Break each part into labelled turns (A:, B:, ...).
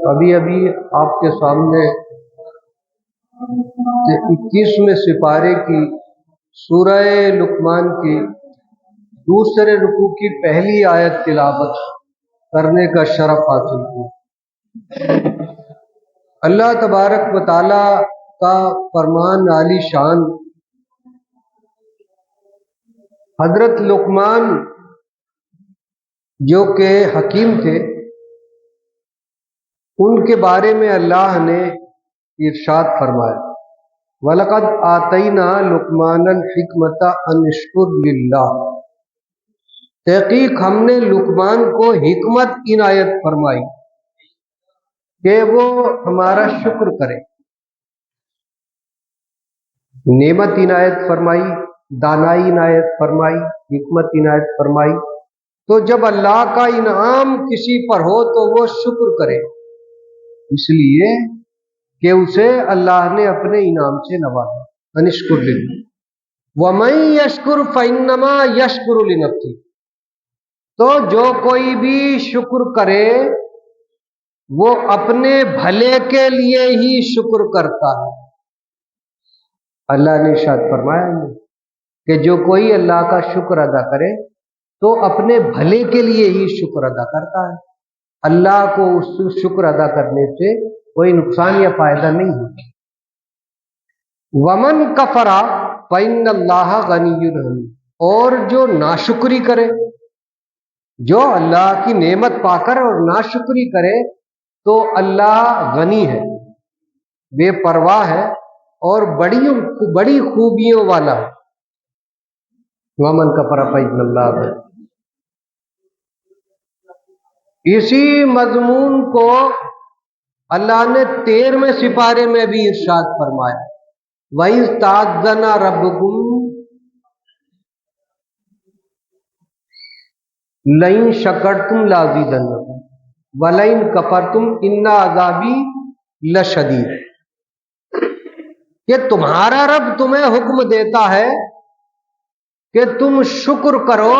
A: ابھی ابھی آپ کے سامنے 21ویں سپارے کی سورہ لقمان کی دوسرے رکوع کی پہلی آیت تلاوت کرنے کا شرف حاصل کیا۔ اللہ تبارک و تعالی کا فرمان عالی شان، حضرت لقمان جو کہ حکیم تھے، ان کے بارے میں اللہ نے ارشاد فرمایا، وَلَقَدْ آتَيْنَا لُقْمَانَ الْحِكْمَةَ أَنِ اشْكُرْ لِلَّهِ، تحقیق ہم نے لقمان کو حکمت عنایت فرمائی کہ وہ ہمارا شکر کرے۔ نعمت عنایت فرمائی، دانائی عنایت فرمائی، حکمت عنایت فرمائی، تو جب اللہ کا انعام کسی پر ہو تو وہ شکر کرے، اس لیے کہ اسے اللہ نے اپنے انعام سے نوازا۔ ان اشکر للہ وَمَن يَشْكُرْ فَإِنَّمَا يَشْكُرُ لِنَفْسِهِ، تو جو کوئی بھی شکر کرے وہ اپنے بھلے کے لیے ہی شکر کرتا ہے۔ اللہ نے ارشاد فرمایا کہ جو کوئی اللہ کا شکر ادا کرے تو اپنے بھلے کے لیے ہی شکر ادا کرتا ہے، اللہ کو اس شکر ادا کرنے سے کوئی نقصان یا فائدہ نہیں ہے۔ وَمَن كَفَرَ فَإِنَّ اللَّهَ غَنِيٌّ حَمِيدٌ، اور جو ناشکری کرے، جو اللہ کی نعمت پا کر اور ناشکری کرے تو اللہ غنی ہے، بے پرواہ ہے اور بڑی خوبیوں والا ہے۔ وَمَن كَفَرَ فَإِنَّ اللَّهَ غَنِيٌّ۔ اسی مضمون کو اللہ نے 13ویں سپارے میں بھی ارشاد فرمایا، وَإِذْ تَأَذَّنَ رَبُّكُمْ لَئِن شَكَرْتُمْ لَأَزِيدَنَّكُمْ وَلَئِن كَفَرْتُمْ إِنَّ عَذَابِي لَشَدِيدٌ، کہ تمہارا رب تمہیں حکم دیتا ہے کہ تم شکر کرو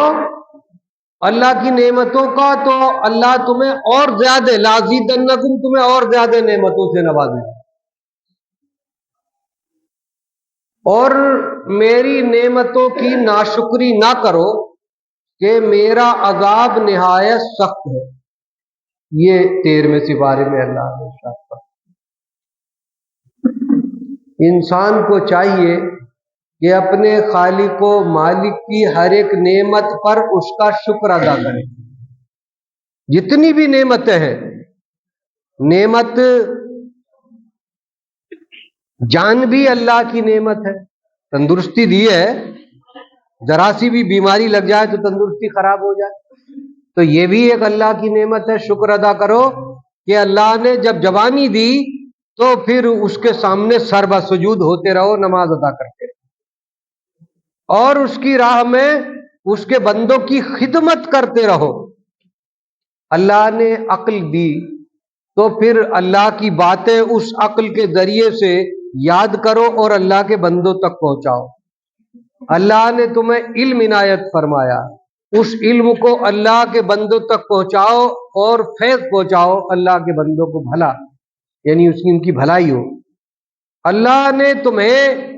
A: اللہ کی نعمتوں کا تو اللہ تمہیں اور زیادہ لَأَزِيدَنَّكُمْ، تمہیں اور زیادہ نعمتوں سے نوازے، اور میری نعمتوں کی ناشکری نہ کرو کہ میرا عذاب نہایت سخت ہے۔ یہ 13ویں سپارے میں اللہ نے ارشاد فرمایا۔ انسان کو چاہیے کہ اپنے خالق و مالک کی ہر ایک نعمت پر اس کا شکر ادا کرے، جتنی بھی نعمتیں ہیں۔ نعمت جان بھی اللہ کی نعمت ہے، تندرستی دی ہے، ذرا سی بھی بیماری لگ جائے تو تندرستی خراب ہو جائے تو یہ بھی ایک اللہ کی نعمت ہے۔ شکر ادا کرو کہ اللہ نے جب جوانی دی تو پھر اس کے سامنے سر بسجود ہوتے رہو، نماز ادا کرتے رہو، اور اس کی راہ میں اس کے بندوں کی خدمت کرتے رہو۔ اللہ نے عقل دی تو پھر اللہ کی باتیں اس عقل کے ذریعے سے یاد کرو اور اللہ کے بندوں تک پہنچاؤ۔ اللہ نے تمہیں علم عنایت فرمایا، اس علم کو اللہ کے بندوں تک پہنچاؤ اور فیض پہنچاؤ اللہ کے بندوں کو، بھلا یعنی اس کی ان کی بھلائی ہو۔ اللہ نے تمہیں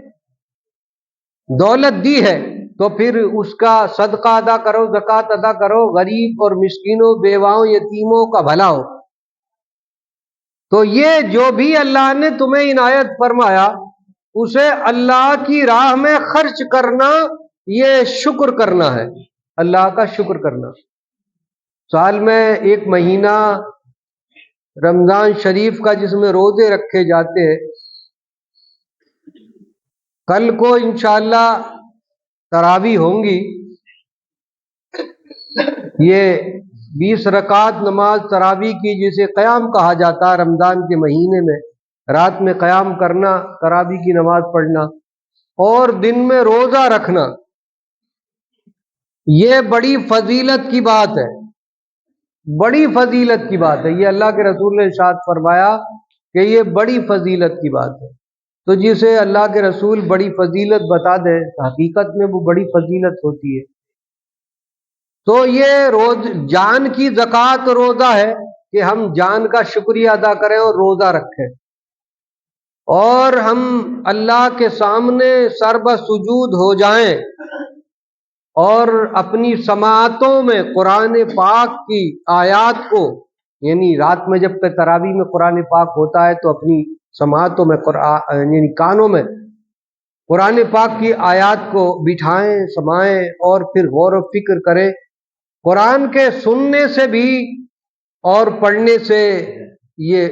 A: دولت دی ہے تو پھر اس کا صدقہ ادا کرو، زکوٰۃ ادا کرو، غریب اور مسکینوں، بیواؤں، یتیموں کا بھلا ہو۔ تو یہ جو بھی اللہ نے تمہیں عنایت فرمایا اسے اللہ کی راہ میں خرچ کرنا، یہ شکر کرنا ہے، اللہ کا شکر کرنا۔ سال میں ایک مہینہ رمضان شریف کا جس میں روزے رکھے جاتے ہیں، کل کو انشاءاللہ تراویح ہوں گی۔ یہ 20 رکعت نماز تراویح کی جسے قیام کہا جاتا ہے، رمضان کے مہینے میں رات میں قیام کرنا، تراویح کی نماز پڑھنا اور دن میں روزہ رکھنا، یہ بڑی فضیلت کی بات ہے، بڑی فضیلت کی بات ہے۔ یہ اللہ کے رسول نے ارشاد فرمایا کہ یہ بڑی فضیلت کی بات ہے۔ تو جسے اللہ کے رسول بڑی فضیلت بتا دیں حقیقت میں وہ بڑی فضیلت ہوتی ہے۔ تو یہ جان کی زکوٰۃ روزہ ہے کہ ہم جان کا شکریہ ادا کریں اور روزہ رکھیں، اور ہم اللہ کے سامنے سربہ سجود ہو جائیں اور اپنی سماعتوں میں قرآن پاک کی آیات کو، یعنی رات میں جب تراویح میں قرآن پاک ہوتا ہے تو اپنی سماعتوں میں یعنی کانوں میں قرآن پاک کی آیات کو بٹھائیں، سمائیں، اور پھر غور و فکر کریں۔ قرآن کے سننے سے بھی اور پڑھنے سے یہ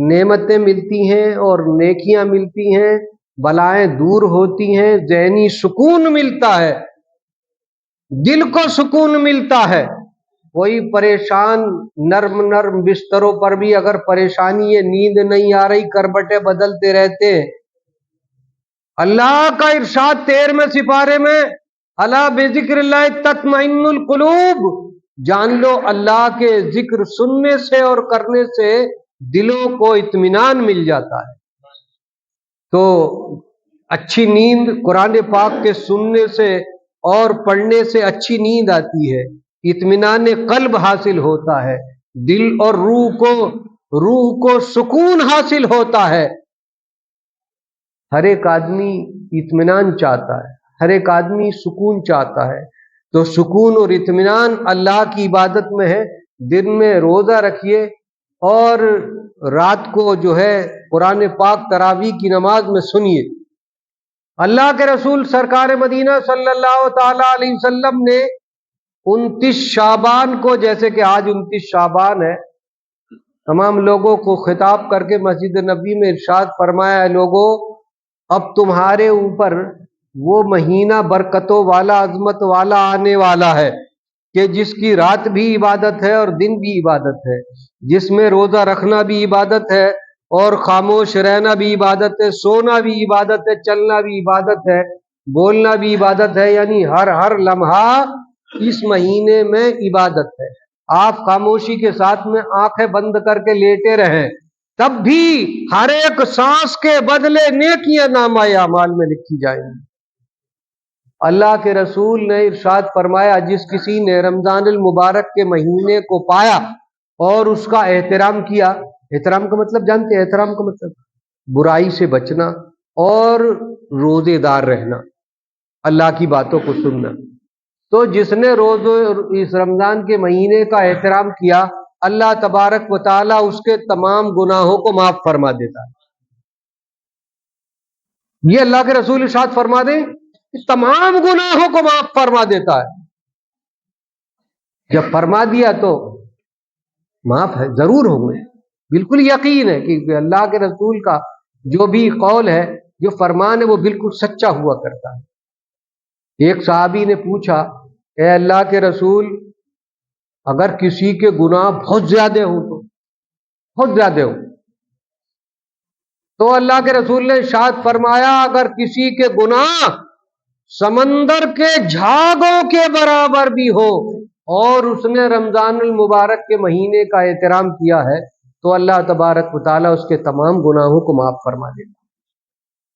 A: نعمتیں ملتی ہیں اور نیکیاں ملتی ہیں، بلائیں دور ہوتی ہیں، ذہنی سکون ملتا ہے، دل کو سکون ملتا ہے۔ کوئی پریشان نرم نرم بستروں پر بھی اگر پریشانی ہے، نیند نہیں آ رہی، کربٹیں بدلتے رہتے ہیں، اللہ کا ارشاد 13ویں سپارے میں، الا بذکر اللہ تطمئن القلوب، جان لو اللہ کے ذکر سننے سے اور کرنے سے دلوں کو اطمینان مل جاتا ہے۔ تو اچھی نیند قرآن پاک کے سننے سے اور پڑھنے سے اچھی نیند آتی ہے، اطمینان قلب حاصل ہوتا ہے، دل اور روح کو سکون حاصل ہوتا ہے۔ ہر ایک آدمی اطمینان چاہتا ہے، ہر ایک آدمی سکون چاہتا ہے، تو سکون اور اطمینان اللہ کی عبادت میں ہے۔ دن میں روزہ رکھیے اور رات کو جو ہے قرآن پاک تراویح کی نماز میں سنیے۔ اللہ کے رسول سرکار مدینہ صلی اللہ تعالی علیہ وسلم نے 29 شعبان کو، جیسے کہ آج 29 شعبان ہے، تمام لوگوں کو خطاب کر کے مسجد نبی میں ارشاد فرمایا، لوگوں اب تمہارے اوپر وہ مہینہ برکتوں والا، عظمت والا آنے والا ہے کہ جس کی رات بھی عبادت ہے اور دن بھی عبادت ہے، جس میں روزہ رکھنا بھی عبادت ہے اور خاموش رہنا بھی عبادت ہے، سونا بھی عبادت ہے، چلنا بھی عبادت ہے، بولنا بھی عبادت ہے، یعنی ہر لمحہ اس مہینے میں عبادت ہے۔ آپ خاموشی کے ساتھ میں آنکھیں بند کر کے لیٹے رہیں، تب بھی ہر ایک سانس کے بدلے نیکیاں نامہ اعمال میں لکھی جائیں گی۔ اللہ کے رسول نے ارشاد فرمایا، جس کسی نے رمضان المبارک کے مہینے کو پایا اور اس کا احترام کیا، احترام کا مطلب جانتے ہیں؟ احترام کا مطلب برائی سے بچنا اور روزے دار رہنا، اللہ کی باتوں کو سننا۔ تو جس نے اس رمضان کے مہینے کا احترام کیا، اللہ تبارک و تعالی اس کے تمام گناہوں کو معاف فرما دیتا ہے۔ یہ اللہ کے رسول ارشاد فرما دیں، تمام گناہوں کو معاف فرما دیتا ہے۔ جب فرما دیا تو معاف ہے، ضرور ہوں گے، بالکل یقین ہے کہ اللہ کے رسول کا جو بھی قول ہے، جو فرمان ہے، وہ بالکل سچا ہوا کرتا ہے۔ ایک صحابی نے پوچھا، اے اللہ کے رسول، اگر کسی کے گناہ بہت زیادہ ہوں تو بہت زیادہ ہوں تو اللہ کے رسول نے ارشاد فرمایا، اگر کسی کے گناہ سمندر کے جھاگوں کے برابر بھی ہو اور اس نے رمضان المبارک کے مہینے کا احترام کیا ہے، تو اللہ تبارک و تعالیٰ اس کے تمام گناہوں کو معاف فرما دیتا۔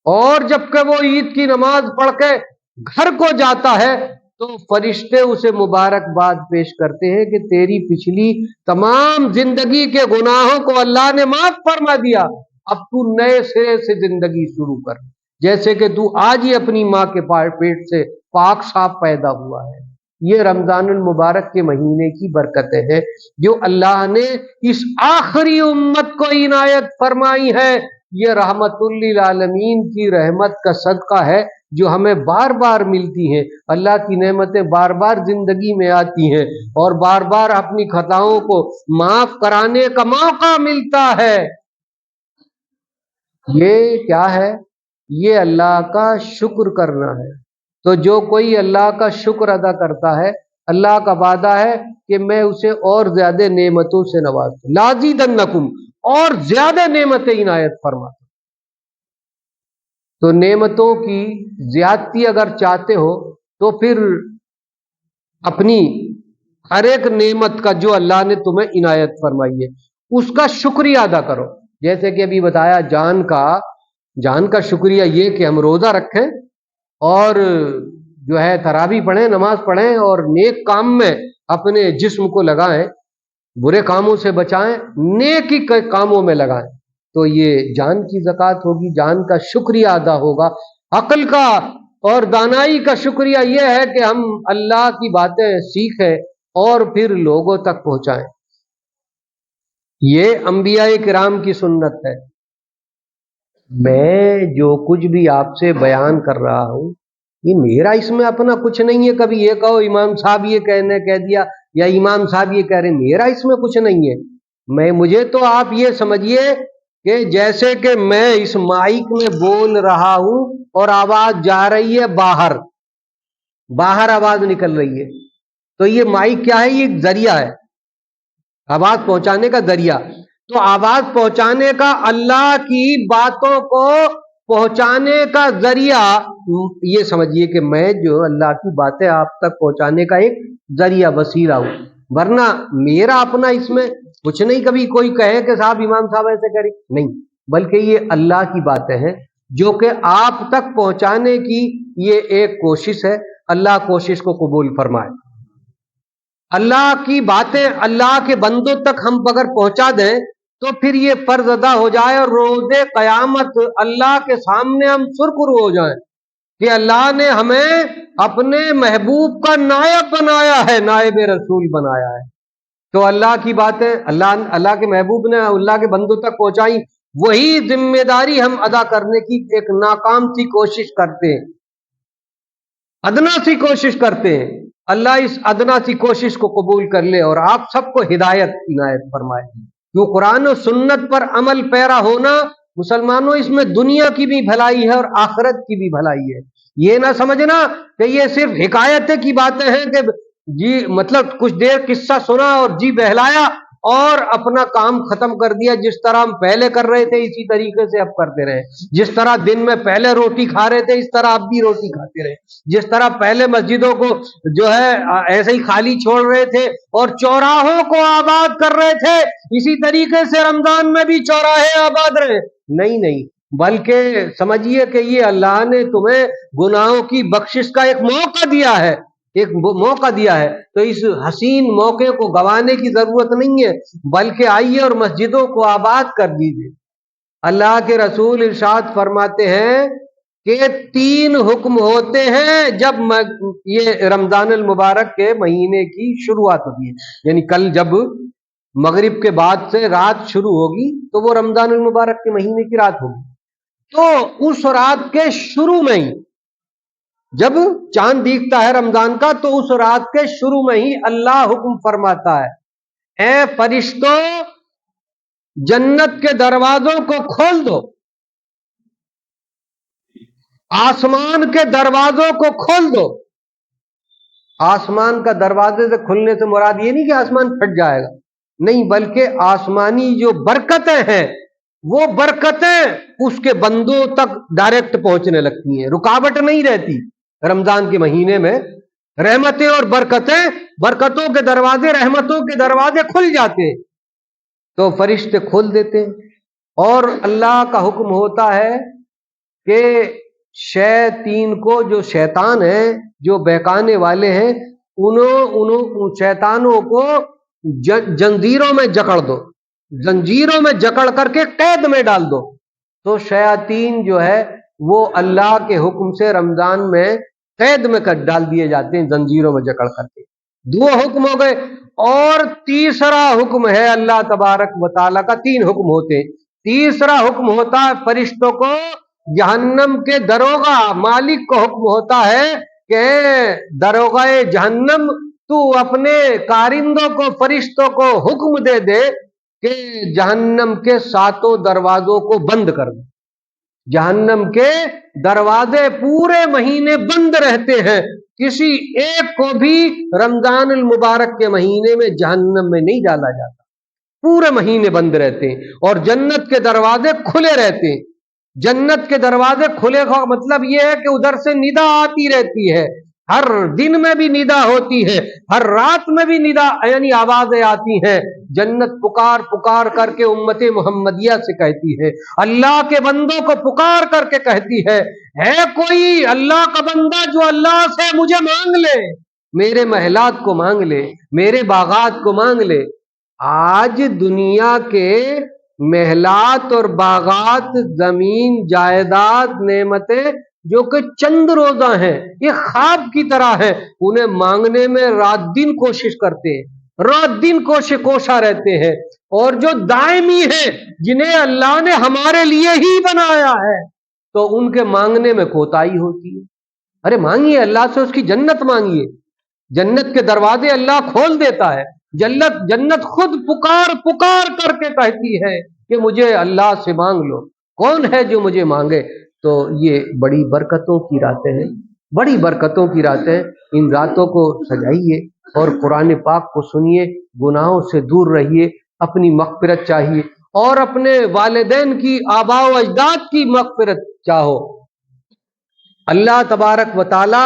A: اور جب کہ وہ عید کی نماز پڑھ کے گھر کو جاتا ہے تو فرشتے اسے مبارکباد پیش کرتے ہیں کہ تیری پچھلی تمام زندگی کے گناہوں کو اللہ نے معاف فرما دیا، اب تو نئے سرے سے زندگی شروع کر، جیسے کہ تو آج ہی اپنی ماں کے پیٹ سے پاک صاف پیدا ہوا ہے۔ یہ رمضان المبارک کے مہینے کی برکتیں ہیں جو اللہ نے اس آخری امت کو عنایت فرمائی ہے۔ یہ رحمت للعالمین کی رحمت کا صدقہ ہے جو ہمیں بار بار ملتی ہیں۔ اللہ کی نعمتیں بار بار زندگی میں آتی ہیں اور بار بار اپنی خطاؤں کو معاف کرانے کا موقع ملتا ہے۔ یہ کیا ہے؟ یہ اللہ کا شکر کرنا ہے۔ تو جو کوئی اللہ کا شکر ادا کرتا ہے، اللہ کا وعدہ ہے کہ میں اسے اور زیادہ نعمتوں سے نوازوں، لازیدنکم، اور زیادہ نعمتیں عنایت فرماتا۔ تو نعمتوں کی زیادتی اگر چاہتے ہو تو پھر اپنی ہر ایک نعمت کا جو اللہ نے تمہیں عنایت فرمائی ہے اس کا شکریہ ادا کرو۔ جیسے کہ ابھی بتایا، جان کا شکریہ یہ کہ ہم روزہ رکھیں اور جو ہے تراویح پڑھیں، نماز پڑھیں اور نیک کام میں اپنے جسم کو لگائیں۔ برے کاموں سے بچائیں، نیکی کے کاموں میں لگائیں، تو یہ جان کی زکوٰۃ ہوگی، جان کا شکریہ ادا ہوگا۔ عقل کا اور دانائی کا شکریہ یہ ہے کہ ہم اللہ کی باتیں سیکھیں اور پھر لوگوں تک پہنچائیں۔ یہ انبیاء کرام کی سنت ہے۔ میں جو کچھ بھی آپ سے بیان کر رہا ہوں یہ میرا اس میں اپنا کچھ نہیں ہے۔ کبھی یہ کہو امام صاحب یہ کہہ دیا یا امام صاحب یہ کہہ رہے، میرا اس میں کچھ نہیں ہے۔ مجھے تو آپ یہ سمجھیے کہ جیسے کہ میں اس مائک میں بول رہا ہوں اور آواز جا رہی ہے باہر آواز نکل رہی ہے، تو یہ مائک کیا ہے؟ یہ ایک ذریعہ ہے، آواز پہنچانے کا ذریعہ۔ تو آواز پہنچانے کا، اللہ کی باتوں کو پہنچانے کا ذریعہ یہ سمجھیے کہ میں جو اللہ کی باتیں آپ تک پہنچانے کا ایک ذریعہ، وسیلہ ہوں، ورنہ میرا اپنا اس میں کچھ نہیں۔ کبھی کوئی کہے کہ صاحب امام صاحب ایسے کریں، نہیں، بلکہ یہ اللہ کی باتیں ہیں جو کہ آپ تک پہنچانے کی یہ ایک کوشش ہے۔ اللہ کوشش کو قبول فرمائے۔ اللہ کی باتیں اللہ کے بندوں تک ہم اگر پہنچا دیں تو پھر یہ فرض ادا ہو جائے اور روز قیامت اللہ کے سامنے ہم سرخرو ہو جائیں کہ اللہ نے ہمیں اپنے محبوب کا نائب بنایا ہے، نائب رسول بنایا ہے۔ تو اللہ کی باتیں اللہ کے محبوب نے اللہ کے بندوں تک پہنچائی، وہی ذمہ داری ہم ادا کرنے کی ایک ناکام سی کوشش کرتے ہیں، ادنا سی کوشش کرتے ہیں۔ اللہ اس ادنا سی کوشش کو قبول کر لے اور آپ سب کو ہدایت عنایت فرمائے۔ کیوں قرآن و سنت پر عمل پیرا ہونا مسلمانوں، اس میں دنیا کی بھی بھلائی ہے اور آخرت کی بھی بھلائی ہے۔ یہ نہ سمجھنا کہ یہ صرف حکایتیں کی باتیں ہیں کہ جی مطلب کچھ دیر قصہ سنا اور جی بہلایا اور اپنا کام ختم کر دیا۔ جس طرح ہم پہلے کر رہے تھے اسی طریقے سے اب کرتے رہے، جس طرح دن میں پہلے روٹی کھا رہے تھے اس طرح اب بھی روٹی کھاتے رہے، جس طرح پہلے مسجدوں کو جو ہے ایسے ہی خالی چھوڑ رہے تھے اور چوراہوں کو آباد کر رہے تھے، اسی طریقے سے رمضان میں بھی چوراہے آباد رہے۔ نہیں، بلکہ سمجھیے کہ یہ اللہ نے تمہیں گناہوں کی بخشش کا ایک موقع دیا ہے، تو اس حسین موقع کو گنوانے کی ضرورت نہیں ہے، بلکہ آئیے اور مسجدوں کو آباد کر دیجیے۔ اللہ کے رسول ارشاد فرماتے ہیں کہ 3 حکم ہوتے ہیں جب یہ رمضان المبارک کے مہینے کی شروعات ہوتی ہے، یعنی کل جب مغرب کے بعد سے رات شروع ہوگی تو وہ رمضان المبارک کے مہینے کی رات ہوگی۔ تو اس رات کے شروع میں ہی جب چاند دیکھتا ہے رمضان کا تو اس رات کے شروع میں ہی اللہ حکم فرماتا ہے، اے فرشتوں جنت کے دروازوں کو کھول دو، آسمان کے دروازوں کو کھول دو۔ آسمان کا دروازے سے کھلنے سے مراد یہ نہیں کہ آسمان پھٹ جائے گا، نہیں، بلکہ آسمانی جو برکتیں ہیں وہ برکتیں اس کے بندوں تک ڈائریکٹ پہنچنے لگتی ہیں، رکاوٹ نہیں رہتی۔ رمضان کے مہینے میں رحمتیں اور برکتوں کے دروازے، رحمتوں کے دروازے کھل جاتے ہیں، تو فرشتے کھول دیتے ہیں اور اللہ کا حکم ہوتا ہے کہ شیاطین کو، جو شیطان ہیں، جو بہکانے والے ہیں، انہوں شیطانوں کو زنجیروں میں جکڑ دو، زنجیروں میں جکڑ کر کے قید میں ڈال دو۔ تو شیاطین جو ہے وہ اللہ کے حکم سے رمضان میں قید میں ڈال دیے جاتے ہیں، زنجیروں میں جکڑ کر کے۔ 2 حکم ہو گئے، اور تیسرا حکم ہے اللہ تبارک و تعالیٰ کا، 3 حکم ہوتے ہیں۔ تیسرا حکم ہوتا ہے فرشتوں کو، جہنم کے دروغہ مالک کو حکم ہوتا ہے کہ دروغہ جہنم تو اپنے کارندوں کو، فرشتوں کو حکم دے دے کہ جہنم کے 7 دروازوں کو بند کر دو۔ جہنم کے دروازے پورے مہینے بند رہتے ہیں، کسی ایک کو بھی رمضان المبارک کے مہینے میں جہنم میں نہیں ڈالا جاتا، پورے مہینے بند رہتے ہیں، اور جنت کے دروازے کھلے رہتے ہیں۔ جنت کے دروازے کھلے کا مطلب یہ ہے کہ ادھر سے ندا آتی رہتی ہے، ہر دن میں بھی ندا ہوتی ہے، ہر رات میں بھی ندا یعنی آوازیں آتی ہیں۔ جنت پکار پکار کر کے امت محمدیہ سے کہتی ہے، اللہ کے بندوں کو پکار کر کے کہتی ہے کوئی اللہ کا بندہ جو اللہ سے مجھے مانگ لے، میرے محلات کو مانگ لے، میرے باغات کو مانگ لے۔ آج دنیا کے محلات اور باغات، زمین، جائیداد، نعمتیں جو کہ چند روزہ ہیں، یہ خواب کی طرح ہیں، انہیں مانگنے میں رات دن کوشش کرتے ہیں، رات دن کوشاں رہتے ہیں، اور جو دائمی ہیں جنہیں اللہ نے ہمارے لیے ہی بنایا ہے تو ان کے مانگنے میں کوتاہی ہوتی ہے۔ ارے مانگیے اللہ سے، اس کی جنت مانگیے، جنت کے دروازے اللہ کھول دیتا ہے، جنت خود پکار پکار کر کے کہتی ہے کہ مجھے اللہ سے مانگ لو، کون ہے جو مجھے مانگے؟ تو یہ بڑی برکتوں کی راتیں ہیں، بڑی برکتوں کی راتیں، ان راتوں کو سجائیے اور قرآن پاک کو سنیے، گناہوں سے دور رہیے، اپنی مغفرت چاہیے اور اپنے والدین کی، آباء و اجداد کی مغفرت چاہو۔ اللہ تبارک و تعالی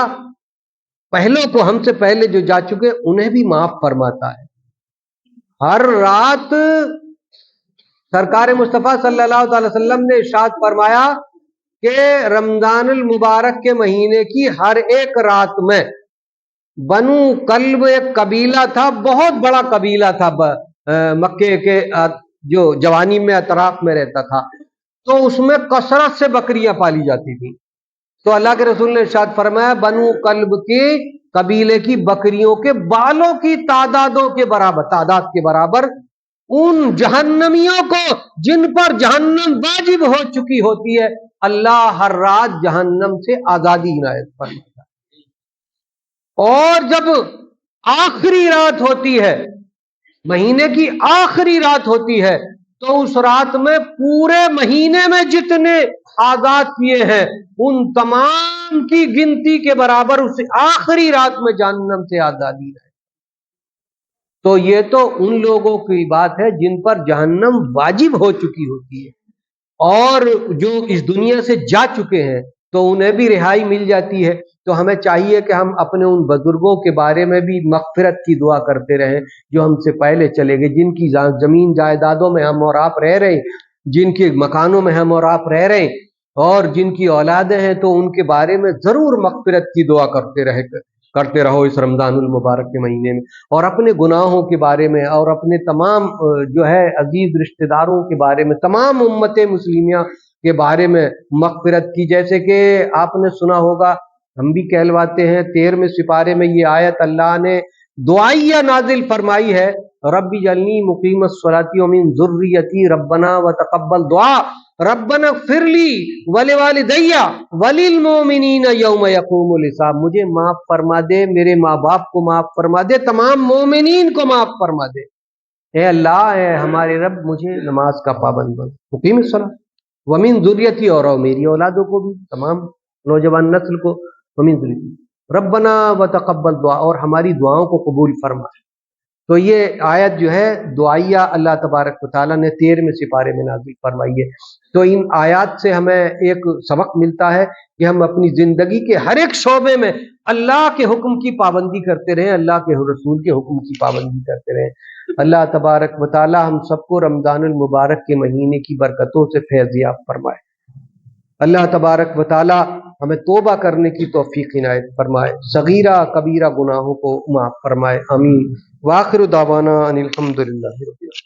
A: پہلوں کو، ہم سے پہلے جو جا چکے، انہیں بھی معاف فرماتا ہے۔ ہر رات سرکار مصطفیٰ صلی اللہ علیہ وسلم نے ارشاد فرمایا کہ رمضان المبارک کے مہینے کی ہر ایک رات میں بنو کلب ایک قبیلہ تھا، بہت بڑا قبیلہ تھا، مکے کے جو جوانی میں اطراف میں رہتا تھا، تو اس میں کثرت سے بکریاں پالی جاتی تھیں۔ تو اللہ کے رسول نے ارشاد فرمایا بنو کلب کے قبیلے کی بکریوں کے بالوں کی تعداد کے برابر ان جہنمیوں کو جن پر جہنم واجب ہو چکی ہوتی ہے، اللہ ہر رات جہنم سے آزادی عنایت فرماتا ہے۔ اور جب آخری رات ہوتی ہے، مہینے کی آخری رات ہوتی ہے، تو اس رات میں پورے مہینے میں جتنے آزاد کیے ہیں ان تمام کی گنتی کے برابر اس آخری رات میں جہنم سے آزادی ہے۔ تو یہ تو ان لوگوں کی بات ہے جن پر جہنم واجب ہو چکی ہوتی ہے، اور جو اس دنیا سے جا چکے ہیں تو انہیں بھی رہائی مل جاتی ہے۔ تو ہمیں چاہیے کہ ہم اپنے ان بزرگوں کے بارے میں بھی مغفرت کی دعا کرتے رہیں جو ہم سے پہلے چلے گئے، جن کی زمین جائیدادوں میں ہم اور آپ رہ رہے ہیں، جن کے مکانوں میں ہم اور آپ رہ رہے ہیں، اور جن کی اولادیں ہیں، تو ان کے بارے میں ضرور مغفرت کی دعا کرتے رہو اس رمضان المبارک کے مہینے میں، اور اپنے گناہوں کے بارے میں اور اپنے تمام جو ہے عزیز رشتہ داروں کے بارے میں، تمام امت مسلمہ کے بارے میں مغفرت کی۔ جیسے کہ آپ نے سنا ہوگا، ہم بھی کہلواتے ہیں، 13ویں سپارے میں یہ آیت اللہ نے دعائیہ نازل فرمائی ہے، رب اجعلنی مقیم الصلاۃ ومن ذریتی ربنا وتقبل دعا ربنا اغفر لی ولوالدی وللمؤمنین یوم یقوم الحساب، مجھے معاف فرما دے، میرے ماں باپ کو معاف فرما دے، تمام مومنین کو معاف فرما دے۔ اے اللہ، اے ہمارے رب، مجھے نماز کا پابند بن، مقیم الصلاۃ ومن ذریتی، اور میری اولادوں کو بھی، تمام نوجوان نسل کو، ومن ذریتی ربنا وتقبل دعا، اور ہماری دعاؤں کو قبول فرما۔ تو یہ آیت جو ہے دعائیہ اللہ تبارک و تعالیٰ نے 13ویں سپارے میں نازل فرمائی ہے۔ تو ان آیات سے ہمیں ایک سبق ملتا ہے کہ ہم اپنی زندگی کے ہر ایک شعبے میں اللہ کے حکم کی پابندی کرتے رہیں، اللہ کے رسول کے حکم کی پابندی کرتے رہیں۔ اللہ تبارک و تعالیٰ ہم سب کو رمضان المبارک کے مہینے کی برکتوں سے فیض یاب فرمائے۔ اللہ تبارک و تعالیٰ ہمیں توبہ کرنے کی توفیق عنایت فرمائے، صغیرہ کبیرہ گناہوں کو معاف فرمائے، آمین۔ وآخر دعوانا ان الحمد للہ رب العالمین۔